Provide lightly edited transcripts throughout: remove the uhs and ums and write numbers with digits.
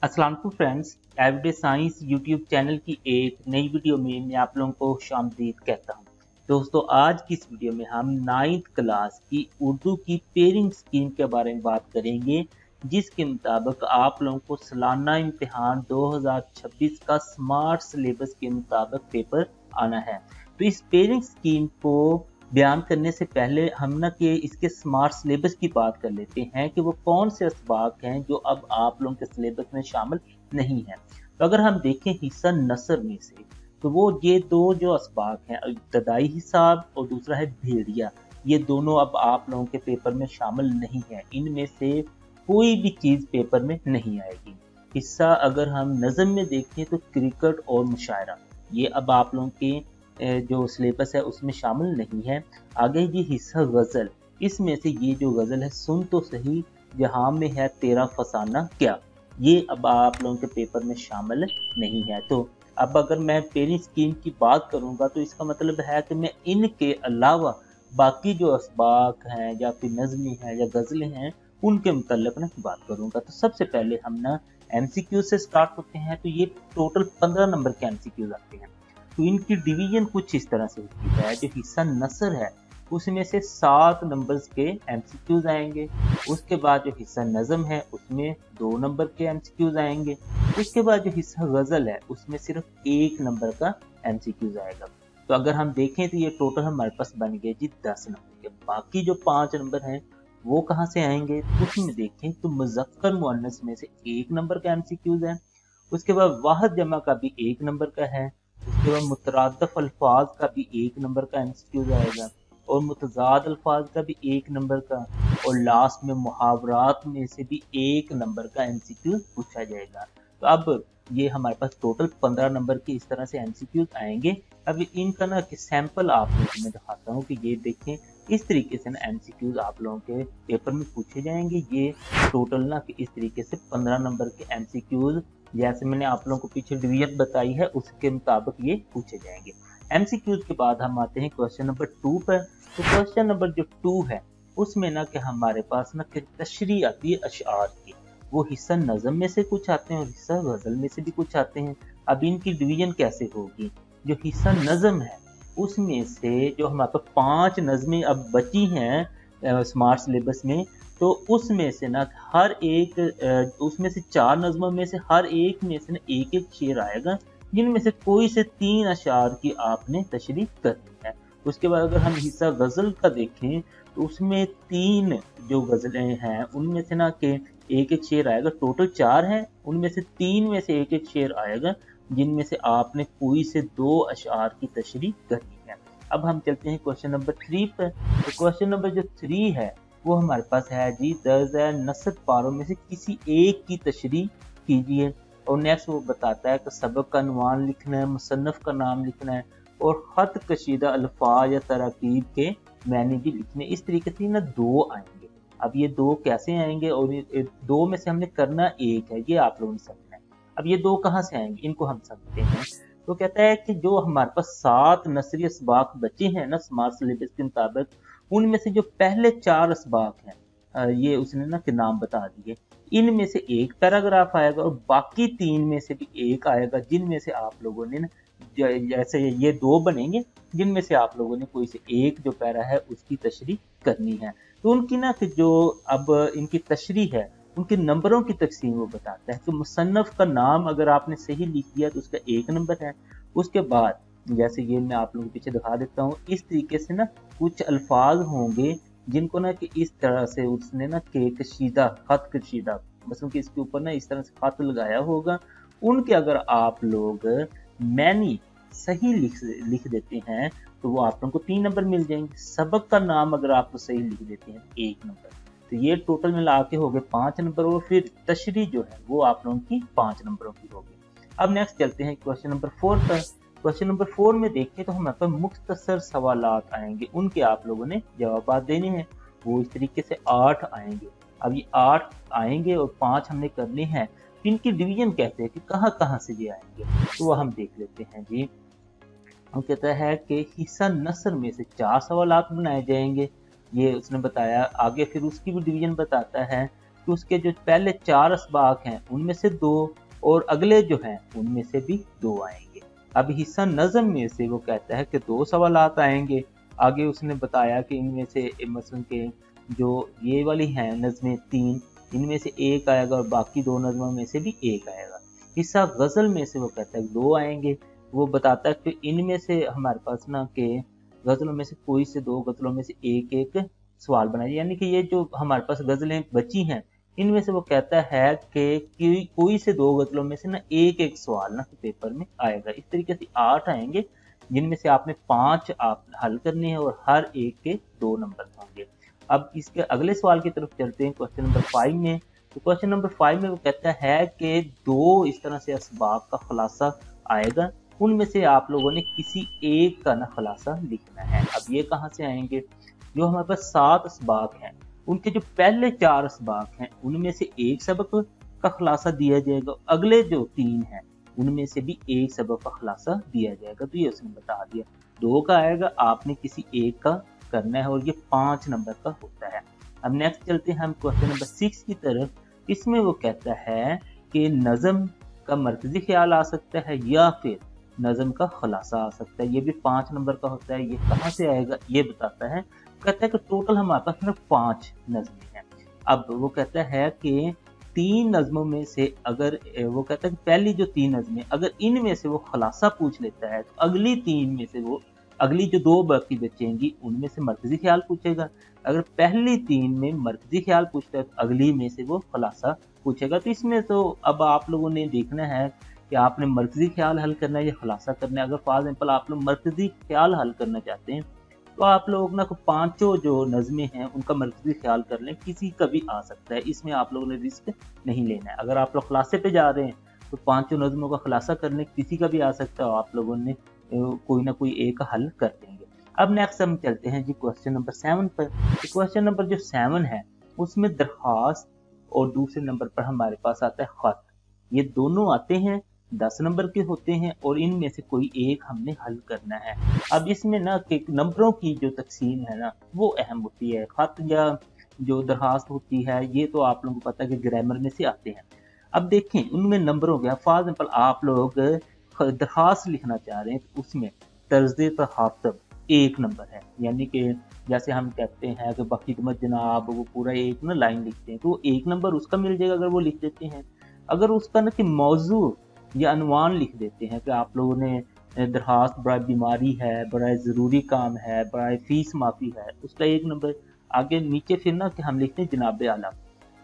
अस्सलाम वालेकुम friends, everyday science YouTube channel की एक नई वीडियो में मैं आप लोगों को खुशामदीद कहता हूं। दोस्तों, आज की इस वीडियो में हम 9th क्लास की उर्दू की पेयरिंग स्कीम के बारे में बात करेंगे, जिसके मुताबिक आप लोगों को सालाना इम्तिहान 2026 का स्मार्ट सिलेबस के मुताबिक पेपर आना है। तो इस पेयरिंग स्कीम को बयान करने से पहले हम ना कि इसके स्मार्ट सिलेबस की बात कर लेते हैं कि वो कौन से असबाक हैं जो अब आप लोगों के सिलेबस में शामिल नहीं है। तो अगर हम देखें हिस्सा नसर में से, तो वो ये दो जो असबाक हैं, इब्तदाई हिसाब और दूसरा है भेड़िया, ये दोनों अब आप लोगों के पेपर में शामिल नहीं है। इनमें से कोई भी चीज़ पेपर में नहीं आएगी। हिस्सा अगर हम नज़म में देखें तो क्रिकेट और मुशायरा, ये अब आप लोगों के जो सिलेबस है उसमें शामिल नहीं है। आगे ये हिस्सा गज़ल, इसमें से ये जो गज़ल है सुन तो सही जहाँ में है तेरा फसाना क्या, ये अब आप लोगों के पेपर में शामिल नहीं है। तो अब अगर मैं पेयरिंग स्कीम की बात करूंगा तो इसका मतलब है कि मैं इनके अलावा बाकी जो असबाक हैं या फिर नज़में हैं या गज़लें हैं उनके मुतल्लिक़ ना बात करूंगा। तो सबसे पहले हम ना MCQ से स्टार्ट होते हैं। तो ये टोटल 15 नंबर के MCQs आते हैं। तो इनकी डिवीजन कुछ इस तरह से होती है। जो हिस्सा नसर है उसमें से 7 नंबर्स के MCQs आएंगे। उसके बाद जो हिस्सा नज़म है उसमें 2 नंबर के MCQs आएंगे। उसके बाद जो हिस्सा गज़ल है उसमें सिर्फ 1 नंबर का MCQs आएगा। तो अगर हम देखें तो ये टोटल हमारे पास बन गए जी 10 नंबर के। बाकी जो 5 नंबर हैं वो कहाँ से आएंगे, उसमें देखें तो मुज़क्कर मुअन्नस में से 1 नंबर का MCQs है। उसके बाद वाहिद जमा का भी 1 नंबर का है। उसके बाद मुतरादफ अल्फाज का भी 1 नंबर का MCQ आएगा और मुतजाद अल्फाज का भी 1 नंबर का, और लास्ट में मुहावरात में से भी 1 नंबर का MCQ पूछा जाएगा। तो अब ये हमारे पास टोटल 15 नंबर के इस तरह से MCQ आएंगे। अब इनका ना कि सैंपल आप लोगों को मैं दिखाता हूँ कि ये देखें इस तरीके से ना MCQ आप लोगों के पेपर में पूछे जाएंगे। ये टोटल ना कि इस तरीके से 15 नंबर के MCQ, जैसे मैंने आप लोगों को पीछे डिवीजन बताई है उसके मुताबिक ये पूछे जाएंगे। MCQs के बाद हम आते हैं क्वेश्चन नंबर 2 पर। तो क्वेश्चन नंबर जो 2 है उसमें ना कि हमारे पास ना कि तशरी आती है अशआर की। वो हिस्सा नज़म में से कुछ आते हैं और हिस्सा गज़ल में से भी कुछ आते हैं। अब इनकी डिवीजन कैसे होगी। जो हिस्सा नज़म है उसमें से जो हमारे पास 5 नज़में अब बची हैं स्मार्ट सिलेबस में, तो उसमें से ना हर एक उसमें से 4 नज़मों में से हर एक में से ना एक एक शेर आएगा, जिनमें से कोई से 3 अशार की आपने तशरीह करनी है। उसके बाद अगर हम हिस्सा गज़ल का देखें तो उसमें 3 जो गज़लें हैं उनमें से ना कि एक एक शेर आएगा। टोटल 4 हैं, उनमें से 3 में से एक एक शेर आएगा, जिनमें से आपने कोई से 2 अशार की तशरीह करनी है। अब हम चलते हैं क्वेश्चन नंबर 3 पर। तो क्वेश्चन नंबर जो 3 है वो हमारे पास है जी, दर्ज है नसर पारों में से किसी एक की तशरीह कीजिए। और नेक्स्ट वो बताता है कि सबक का अनवान लिखना है, मुसन्नफ का नाम लिखना है और ख़त कशीदा अल्फाज या तराकीब के मैंने भी लिखने। इस तरीके से ना 2 आएंगे। अब ये 2 कैसे आएंगे और ये 2 में से हमने करना 1 है, ये आप लोगों ने समझना है। अब ये 2 कहाँ से आएंगे इनको हम समझते हैं। तो कहता है कि जो हमारे पास 7 नसरी असबाक बचे हैं ना स्मार्ट सिलेबस के मुताबिक, उनमें से जो पहले 4 असबाक हैं ये उसने ना कि नाम बता दिए। इनमें से एक पैराग्राफ आएगा और बाकी 3 में से भी एक आएगा, जिनमें से आप लोगों ने ना जैसे ये 2 बनेंगे जिनमें से आप लोगों ने कोई से एक जो पैरा है उसकी तशरीह करनी है। तो उनकी ना कि जो अब इनकी तशरीह है उनके नंबरों की तकसीम वो बताता है। तो मुसन्नफ का नाम अगर आपने सही लिख दिया तो उसका 1 नंबर है। उसके बाद जैसे ये मैं आप लोगों को पीछे दिखा देता हूँ, इस तरीके से ना कुछ अल्फाज होंगे जिनको ना कि इस तरह से उसने ना के कशीदा खत कशीदा, बस उनके इसके ऊपर ना इस तरह से खत लगाया होगा। उनके अगर आप लोग मैनी सही लिख देते हैं तो वो आप लोगों को 3 नंबर मिल जाएंगे। सबक का नाम अगर आप तो सही लिख देते हैं 1 नंबर। तो ये टोटल मिला के हो गए 5 नंबर और फिर तशरीह जो है वो आप लोगों की 5 नंबरों की होगी। अब नेक्स्ट चलते हैं क्वेश्चन नंबर 4 पर। क्वेश्चन नंबर 4 में देखें तो हमारे पास मुख्तसर सवालात आएंगे, उनके आप लोगों ने जवाब देने हैं। वो इस तरीके से 8 आएंगे। अब ये 8 आएंगे और 5 हमने करने हैं। इनकी डिवीजन कहते हैं कि कहाँ कहाँ से ये आएंगे, तो वो हम देख लेते हैं जी। वो कहता है कि हिस्सा नसर में से 4 सवालात बनाए जाएंगे, ये उसने बताया। आगे फिर उसकी भी डिवीजन बताता है कि उसके जो पहले 4 असबाक हैं उनमें से 2 और अगले जो हैं उनमें से भी 2 आएंगे। अब हिस्सा नज़म में से वो कहता है कि 2 सवालात आएंगे। आगे उसने बताया कि इनमें से मसलन के जो ये वाली हैं नज़में 3, इनमें से 1 आएगा और बाकी 2 नज़मों में से भी 1 आएगा। हिस्सा गज़ल में से वो कहता है 2 आएंगे। वो बताता है कि इनमें से हमारे पास ना कि गज़लों में से कोई से 2 गज़लों में से एक एक सवाल बनाए, यानी कि ये जो हमारे पास गज़लें बची हैं इनमें से वो कहता है कि कोई से 2 गज़लों में से ना एक एक सवाल ना पेपर में आएगा। इस तरीके से 8 आएंगे जिनमें से आपने 5 आप हल करने हैं और हर एक के 2 नंबर होंगे। अब इसके अगले सवाल की तरफ चलते हैं क्वेश्चन नंबर 5 में। तो क्वेश्चन नंबर 5 में वो कहता है कि 2 इस तरह से असबाब का खुलासा आएगा, उनमें से आप लोगों ने किसी एक का ना खुलासा लिखना है। अब ये कहाँ से आएंगे? जो हमारे पास 7 असबाक हैं उनके जो पहले 4 असबाक हैं उनमें से एक सबक का खुलासा दिया जाएगा, अगले जो 3 हैं उनमें से भी एक सबक का खुलासा दिया जाएगा। तो ये उसने बता दिया 2 का आएगा, आपने किसी एक का करना है और ये 5 नंबर का होता है। अब नेक्स्ट चलते हैं हम क्वेश्चन नंबर 6 की तरफ। इसमें वो कहता है कि नज़म का मरकजी ख्याल आ सकता है या फिर नज़म का खुलासा आ सकता है, ये भी 5 नंबर का होता है। ये कहाँ से आएगा ये बताता है। कहता है कि टोटल हमारे पास सिर्फ 5 नज़में हैं। अब वो कहता है कि 3 नज़मों में से अगर वो कहता है कि पहली जो 3 नज़में अगर इनमें से वो खुलासा पूछ लेता है तो अगली 3 में से वो अगली जो 2 बाकी बचेंगी उनमें से मरकजी ख्याल पूछेगा। अगर पहली 3 में मरकजी ख्याल पूछता है तो अगली में से वो खुलासा पूछेगा। तो इसमें तो अब आप लोगों ने देखना है कि आपने मरकजी ख्याल हल करना है या खुलासा करना है। अगर फॉर एग्जाम्पल आप लोग मरकजी ख्याल हल करना चाहते हैं तो आप लोग ना 5 जो नज़में हैं उनका मरकजी ख्याल कर लें, किसी का भी आ सकता है, इसमें आप लोगों ने रिस्क नहीं लेना है। अगर आप लोग खुलासे पे जा रहे हैं तो 5 नज़मों का खुलासा कर लें, किसी का भी आ सकता है, आप लोगों ने कोई ना कोई एक हल कर देंगे। अब नेक्स्ट हम चलते हैं जी क्वेश्चन नंबर 7 पर। तो क्वेश्चन नंबर जो 7 है उसमें दरख्वास्त और दूसरे नंबर पर हमारे पास आता है खत। ये दोनों आते हैं 10 नंबर के होते हैं और इनमें से कोई एक हमने हल करना है। अब इसमें ना कि नंबरों की जो तकसीम है ना वो अहम होती है। खत या जो दरखास्त होती है ये तो आप लोगों को पता है कि ग्रामर में से आते हैं। अब देखें उनमें नंबरों के फॉर एग्जाम्पल आप लोग दरखास्त लिखना चाह रहे हैं तो उसमें तर्ज़ तखातब 1 नंबर है, यानी कि जैसे हम कहते हैं कि बखिदमत जनाब, वो पूरा एक ना लाइन लिखते हैं तो वो 1 नंबर उसका मिल जाएगा अगर वो लिख देते हैं। अगर उसका ना कि मौजू या अनवान लिख देते हैं कि आप लोगों ने दरखास्त बड़ा बीमारी है, बड़ा ज़रूरी काम है, बड़ा फीस माफ़ी है, उसका 1 नंबर। आगे नीचे फिर ना कि हम लिखते हैं जनाब आला,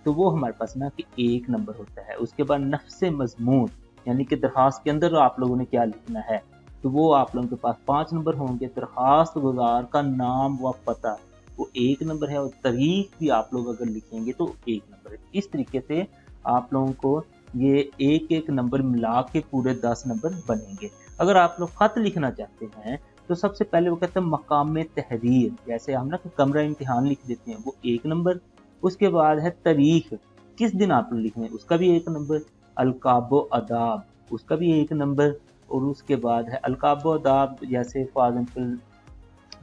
तो वो हमारे पास ना कि 1 नंबर होता है। उसके बाद नफ्स मज़मून, यानी कि दरखास्त के अंदर आप लोगों ने क्या लिखना है, तो वो आप लोगों के पास 5 नंबर होंगे। दरखास्त गुजार का नाम व पता वो 1 नंबर है और तारीख भी आप लोग अगर लिखेंगे तो 1 नंबर है। इस तरीके से आप लोगों को ये एक एक नंबर मिला के पूरे 10 नंबर बनेंगे। अगर आप लोग खत लिखना चाहते हैं तो सबसे पहले वो कहते हैं मकाम तहरीर, जैसे हम ना कमरा इम्तिहान लिख देते हैं वो 1 नंबर। उसके बाद है तारीख, किस दिन आप लोग लिखें उसका भी 1 नंबर। अलकाबो अदाब उसका भी 1 नंबर। और उसके बाद है अलकाबो अदाब, जैसे फॉर एग्जाम्पल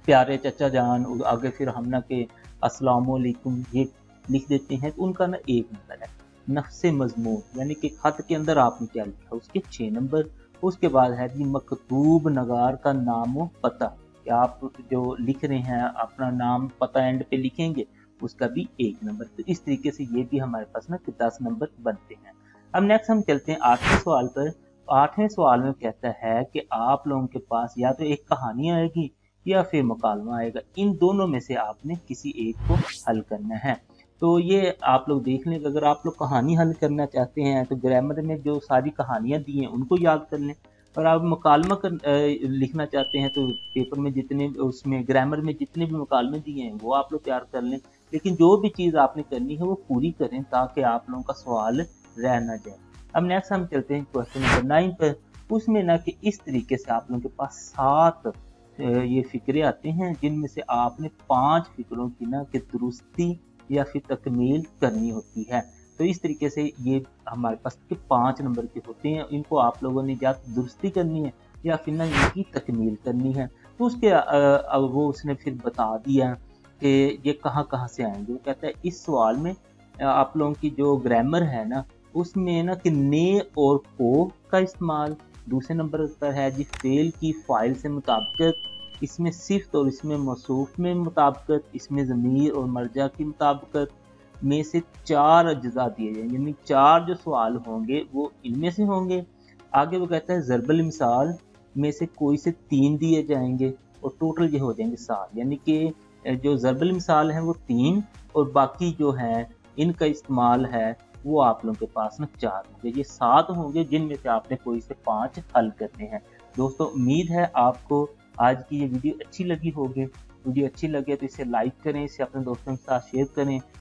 प्यारे चचा जान, आगे फिर हम ना के अस्सलाम वालेकुम ये लिख देते हैं तो उनका ना 1 नंबर है। नफ्स मजमून, यानी कि खत के अंदर आपने क्या लिखा उसके 6 नंबर। उसके बाद है जी मकतूब नगार का नाम व पता, कि आप जो लिख रहे हैं अपना नाम पता एंड पे लिखेंगे उसका भी 1 नंबर। तो इस तरीके से ये भी हमारे पास ना 10 नंबर बनते हैं। अब नेक्स्ट हम चलते हैं 8वें सवाल पर। 8वें सवाल में कहता है कि आप लोगों के पास या तो एक कहानी आएगी या फिर मुकालमा आएगा, इन दोनों में से आपने किसी एक को हल करना है। तो ये आप लोग देख लें कि अगर आप लोग कहानी हल करना चाहते हैं तो ग्रामर में जो सारी कहानियाँ दी हैं उनको याद कर लें, और आप मुकालमा लिखना चाहते हैं तो पेपर में जितने उसमें ग्रामर में जितने भी मुकालमे दिए हैं वो आप लोग तैयार कर लें। लेकिन जो भी चीज़ आपने करनी है वो पूरी करें ताकि आप लोगों का सवाल रह ना जाए। अब नेक्स्ट हम चलते हैं क्वेश्चन नंबर 9 पर। उसमें ना कि इस तरीके से आप लोगों के पास 7 ये फिक्रे आते हैं जिनमें से आपने 5 फिक्रों की ना कि दुरुस्ती या फिर तकमील करनी होती है। तो इस तरीके से ये हमारे पास के 5 नंबर के होते हैं, इनको आप लोगों ने या दुरुस्ती करनी है या फिर ना इनकी तकमील करनी है। तो उसके वो उसने फिर बता दिया कि ये कहाँ कहाँ से आएंगे। वो कहता है इस सवाल में आप लोगों की जो ग्रामर है ना उसमें ना कि ने और को का इस्तेमाल। दूसरे नंबर पर है जी फेल की फ़ाइल से मुताबिकत, इसमें सिफ़्त और इसमें मौसूफ़ में मुताबिकत, इसमें ज़मीर और मर्जा की मुताबिकत में से 4 अज्ज़ा दिए जाएंगे, यानी 4 जो सवाल होंगे वो इनमें से होंगे। आगे वो कहता है ज़रबल मिसाल में से कोई से 3 दिए जाएंगे और टोटल ये हो जाएंगे 7, यानी कि जो ज़रबल मिसाल हैं वो 3 और बाकी जो हैं इनका इस्तेमाल है वो आप लोगों के पास ना 4 होंगे। ये 7 होंगे जिनमें से आपने कोई से 5 हल करने हैं। दोस्तों उम्मीद है आपको आज की ये वीडियो अच्छी लगी होगी। वीडियो अच्छी लगे तो इसे लाइक करें, इसे अपने दोस्तों के साथ शेयर करें